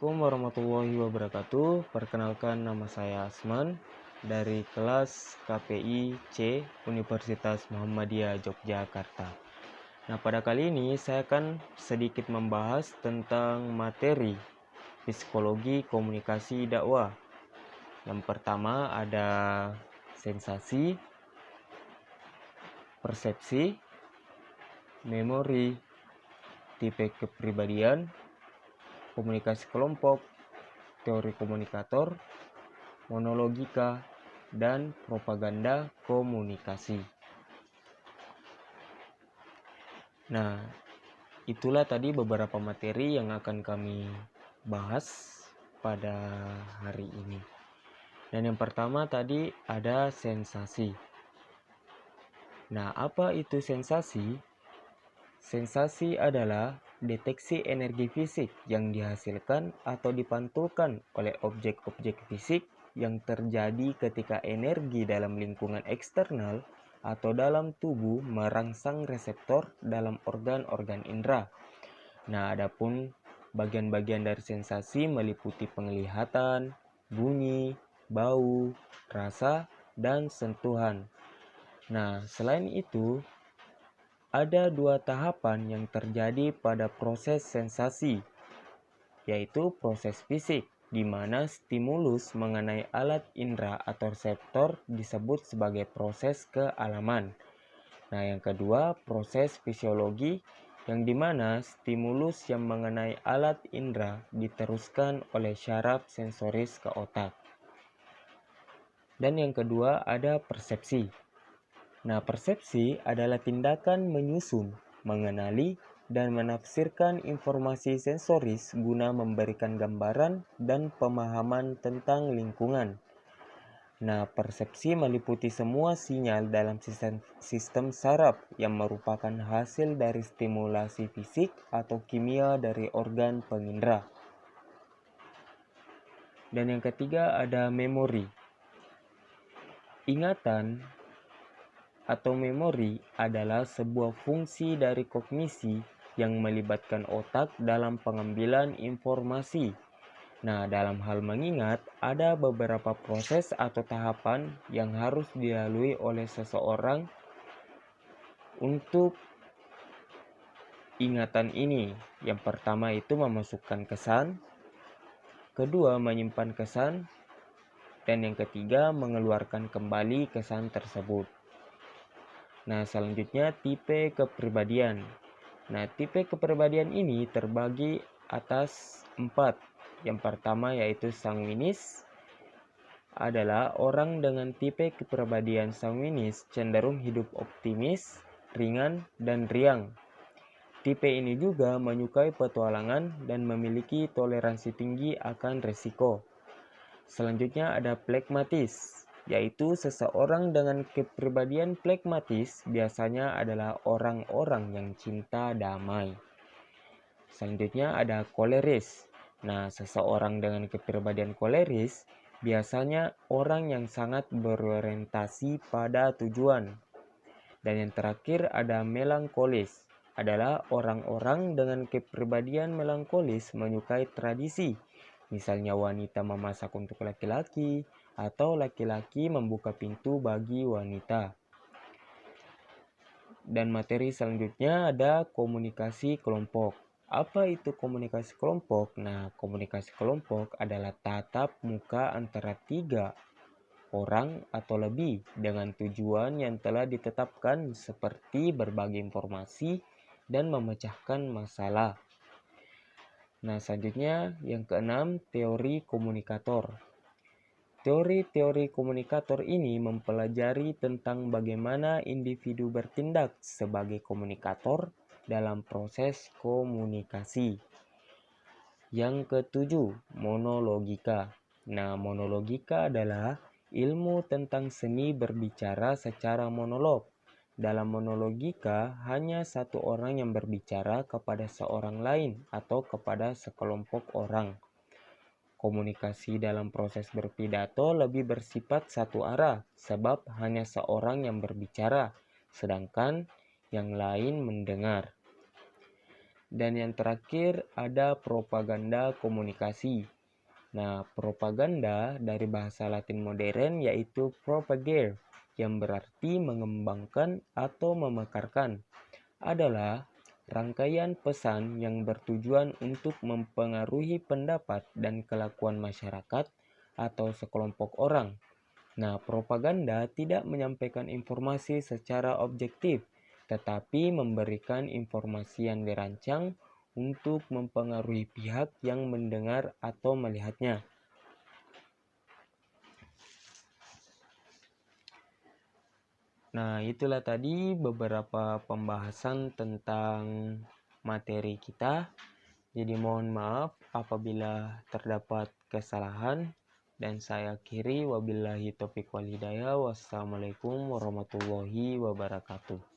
Assalamualaikum warahmatullahi wabarakatuh. Perkenalkan, nama saya Asman dari kelas KPI C Universitas Muhammadiyah Yogyakarta. Nah, pada kali ini saya akan sedikit membahas tentang materi psikologi komunikasi dakwah. Yang pertama ada sensasi, persepsi, memori, tipe kepribadian, komunikasi kelompok, teori komunikator, monologika, dan propaganda komunikasi. Nah, itulah tadi beberapa materi yang akan kami bahas pada hari ini. Dan yang pertama tadi ada sensasi. Nah, apa itu sensasi? Sensasi adalah deteksi energi fisik yang dihasilkan atau dipantulkan oleh objek-objek fisik yang terjadi ketika energi dalam lingkungan eksternal atau dalam tubuh merangsang reseptor dalam organ-organ indera. Nah, adapun bagian-bagian dari sensasi meliputi penglihatan, bunyi, bau, rasa, dan sentuhan. Nah, selain itu, ada dua tahapan yang terjadi pada proses sensasi, yaitu proses fisik, di mana stimulus mengenai alat indera atau reseptor disebut sebagai proses kealaman. Nah, yang kedua, proses fisiologi, yang dimana stimulus yang mengenai alat indera diteruskan oleh syaraf sensoris ke otak. Dan yang kedua ada persepsi. Nah, persepsi adalah tindakan menyusun, mengenali, dan menafsirkan informasi sensoris guna memberikan gambaran dan pemahaman tentang lingkungan. Nah, persepsi meliputi semua sinyal dalam sistem saraf yang merupakan hasil dari stimulasi fisik atau kimia dari organ pengindera. Dan yang ketiga ada memori. Ingatan atau memori adalah sebuah fungsi dari kognisi yang melibatkan otak dalam pengambilan informasi. Nah, dalam hal mengingat, ada beberapa proses atau tahapan yang harus dilalui oleh seseorang untuk ingatan ini. Yang pertama itu memasukkan kesan, kedua menyimpan kesan, dan yang ketiga mengeluarkan kembali kesan tersebut. Nah, selanjutnya tipe kepribadian. Nah, tipe kepribadian ini terbagi atas 4. Yang pertama yaitu sanguinis, adalah orang dengan tipe kepribadian sanguinis cenderung hidup optimis, ringan, dan riang. Tipe ini juga menyukai petualangan dan memiliki toleransi tinggi akan resiko. Selanjutnya ada flegmatis, yaitu seseorang dengan kepribadian flegmatis biasanya adalah orang-orang yang cinta damai. Selanjutnya ada koleris. Nah, seseorang dengan kepribadian koleris biasanya orang yang sangat berorientasi pada tujuan. Dan yang terakhir ada melankolis, adalah orang-orang dengan kepribadian melankolis menyukai tradisi. Misalnya wanita memasak untuk laki-laki atau laki-laki membuka pintu bagi wanita. Dan materi selanjutnya ada komunikasi kelompok. Apa itu komunikasi kelompok? Nah, komunikasi kelompok adalah tatap muka antara 3 orang atau lebih dengan tujuan yang telah ditetapkan seperti berbagi informasi dan memecahkan masalah. Nah, selanjutnya yang keenam, teori komunikator. Teori-teori komunikator ini mempelajari tentang bagaimana individu bertindak sebagai komunikator dalam proses komunikasi. Yang ketujuh, monologika. Nah, monologika adalah ilmu tentang seni berbicara secara monolog. Dalam monologika, hanya satu orang yang berbicara kepada seorang lain atau kepada sekelompok orang. Komunikasi dalam proses berpidato lebih bersifat satu arah, sebab hanya seorang yang berbicara, sedangkan yang lain mendengar. Dan yang terakhir ada propaganda komunikasi. Nah, propaganda dari bahasa Latin modern yaitu propagare, yang berarti mengembangkan atau memekarkan, adalah rangkaian pesan yang bertujuan untuk mempengaruhi pendapat dan kelakuan masyarakat atau sekelompok orang. Nah, propaganda tidak menyampaikan informasi secara objektif, tetapi memberikan informasi yang dirancang untuk mempengaruhi pihak yang mendengar atau melihatnya. Nah, itulah tadi beberapa pembahasan tentang materi kita. Jadi mohon maaf apabila terdapat kesalahan, dan saya akhiri wabillahi taufiq wal hidayah. Wassalamualaikum warahmatullahi wabarakatuh.